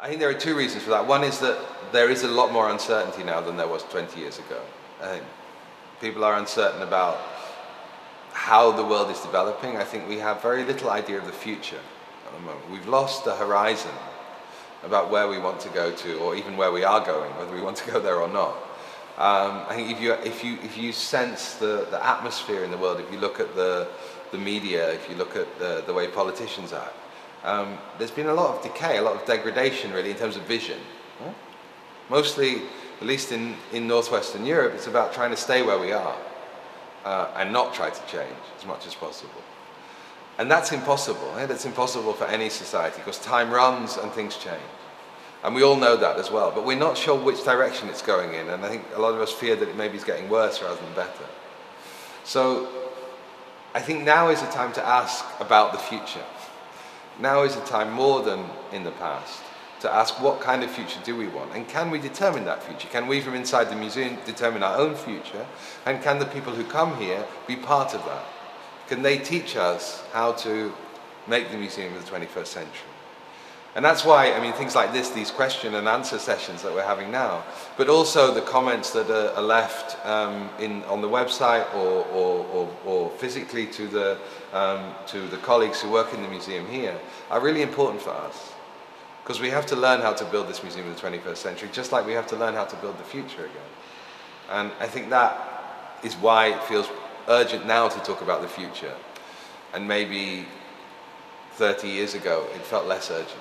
I think there are two reasons for that. One is that there is a lot more uncertainty now than there was 20 years ago. I think people are uncertain about how the world is developing. I think we have very little idea of the future at the moment. We've lost the horizon about where we want to go to, or even where we are going, whether we want to go there or not. I think if you sense the atmosphere in the world, if you look at the media, if you look at the way politicians act, there's been a lot of decay, a lot of degradation really in terms of vision. Mostly, at least in northwestern Europe, it's about trying to stay where we are and not try to change as much as possible. And that's impossible. That's impossible for any society because time runs and things change. And we all know that as well, but we're not sure which direction it's going in, and I think a lot of us fear that it maybe is getting worse rather than better. So I think now is a time to ask about the future. Now is a time more than in the past to ask what kind of future do we want, and can we determine that future? Can we from inside the museum determine our own future, and can the people who come here be part of that? Can they teach us how to make the museum of the 21st century? And that's why, I mean, things like this, these question and answer sessions that we're having now, but also the comments that are left on the website or physically to the colleagues who work in the museum here are really important for us. Because we have to learn how to build this museum of the 21st century, just like we have to learn how to build the future again. And I think that is why it feels urgent now to talk about the future. And maybe 30 years ago, it felt less urgent.